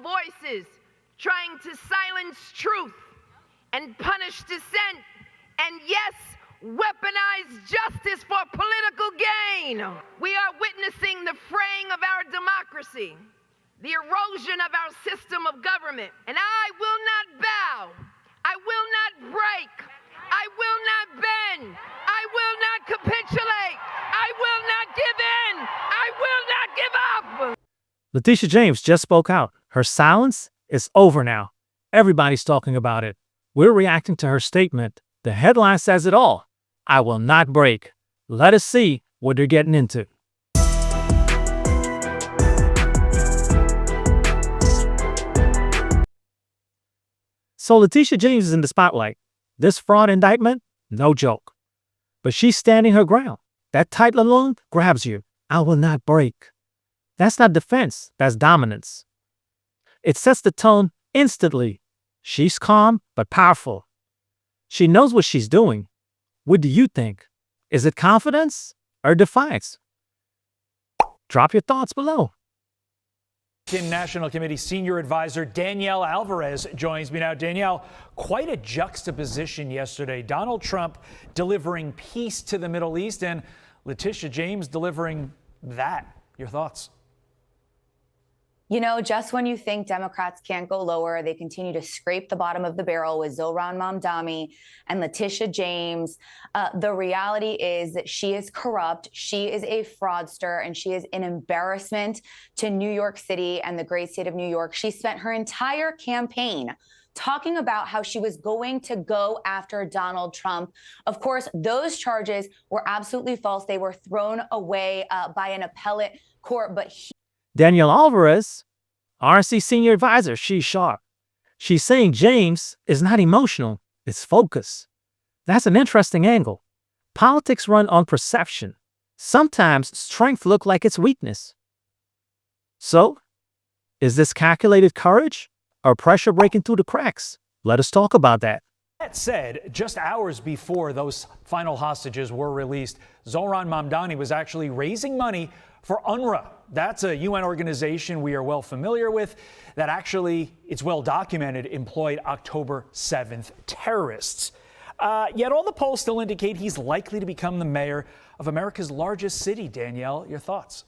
voices trying to silence truth and punish dissent, and yes, weaponize justice for political gain. We are witnessing the fraying of our democracy, the erosion of our system of government, and I will not bow, I will not break, I will not bend, I will not capitulate, I will not give in, I will not give up. Letitia James just spoke out. Her silence is over now. Everybody's talking about it. We're reacting to her statement. The headline says it all. I will not break. Let us see what they're getting into. So Letitia James is in the spotlight. This fraud indictment, no joke. But she's standing her ground. That tight alone grabs you. I will not break. That's not defense, that's dominance. It sets the tone instantly. She's calm but powerful. She knows what she's doing. What do you think? Is it confidence or defiance? Drop your thoughts below. National Committee Senior Advisor Danielle Alvarez joins me now. Danielle, quite a juxtaposition yesterday. Donald Trump delivering peace to the Middle East and Letitia James delivering that. Your thoughts? You know, just when you think Democrats can't go lower, they continue to scrape the bottom of the barrel with Zohran Mamdani and Letitia James. The reality is that she is corrupt, she is a fraudster, and she is an embarrassment to New York City and the great state of New York. She spent her entire campaign talking about how she was going to go after Donald Trump. Of course, those charges were absolutely false. They were thrown away by an appellate court, but Danielle Alvarez, RNC Senior Advisor, she's sharp. She's saying James is not emotional, it's focus. That's an interesting angle. Politics run on perception. Sometimes strength looks like its weakness. So, is this calculated courage or pressure breaking through the cracks? Let us talk about that. That said, just hours before those final hostages were released, Zohran Mamdani was actually raising money for UNRWA. That's a UN organization we are well familiar with that actually, it's well documented, employed October 7th terrorists. Yet all the polls still indicate he's likely to become the mayor of America's largest city. Danielle, your thoughts?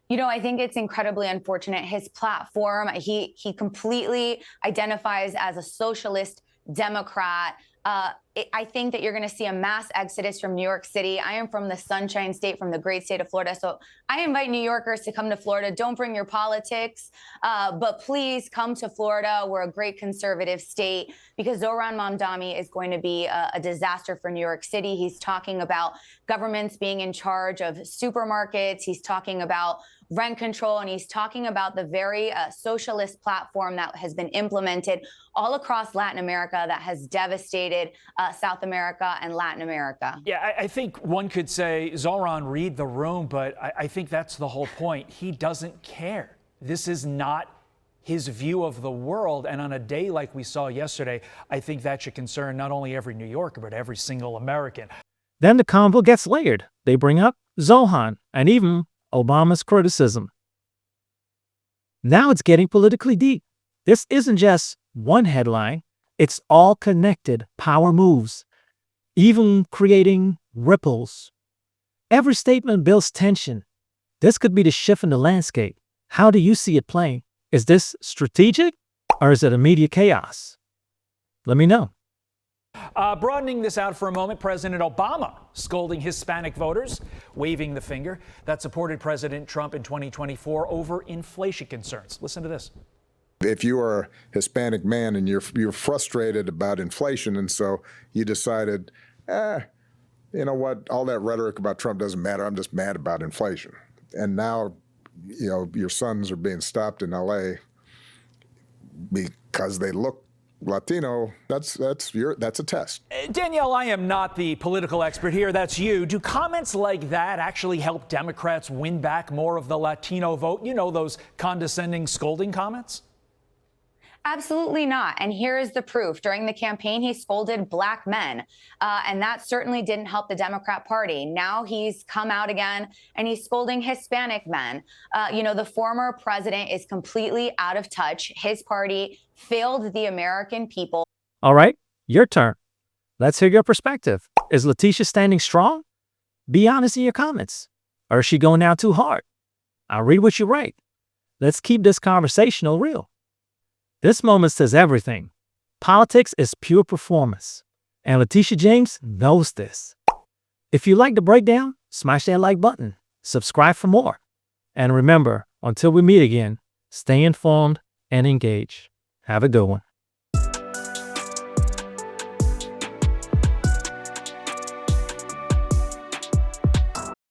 You know, I think it's incredibly unfortunate. His platform, he completely identifies as a socialist Democrat. I think that you're going to see a mass exodus from New York City. I am from the Sunshine State, from the great state of Florida. So I invite New Yorkers to come to Florida. Don't bring your politics, but please come to Florida. We're a great conservative state, because Zohran Mamdani is going to be a disaster for New York City. He's talking about governments being in charge of supermarkets. He's talking about rent control, and he's talking about the very socialist platform that has been implemented all across Latin America that has devastated South America and Latin America. Yeah, I think one could say, Zohran, read the room, but I think that's the whole point. He doesn't care. This is not his view of the world. And on a day like we saw yesterday, I think that should concern not only every New Yorker, but every single American. Then the convo gets layered. They bring up Zohran and even Obama's criticism. Now it's getting politically deep. This isn't just one headline. It's all connected power moves, even creating ripples. Every statement builds tension. This could be the shift in the landscape. How do you see it playing? Is this strategic or is it immediate chaos? Let me know. Broadening this out for a moment, President Obama scolding Hispanic voters, waving the finger that supported President Trump in 2024 over inflation concerns. Listen to this. If you are a Hispanic man and you're frustrated about inflation, and so you decided, you know what, all that rhetoric about Trump doesn't matter, I'm just mad about inflation. And now, you know, your sons are being stopped in LA because they look Latino. That's a test. Danielle, I am not the political expert here. That's you. Do comments like that actually help Democrats win back more of the Latino vote? You know, those condescending, scolding comments? Absolutely not. And here is the proof. During the campaign, he scolded black men, and that certainly didn't help the Democrat Party. Now he's come out again and he's scolding Hispanic men. The former president is completely out of touch. His party failed the American people. All right, your turn. Let's hear your perspective. Is Letitia standing strong? Be honest in your comments. Or is she going down too hard? I'll read what you write. Let's keep this conversational real. This moment says everything. Politics is pure performance. And Letitia James knows this. If you like the breakdown, smash that like button. Subscribe for more. And remember, until we meet again, stay informed and engaged. Have a good one.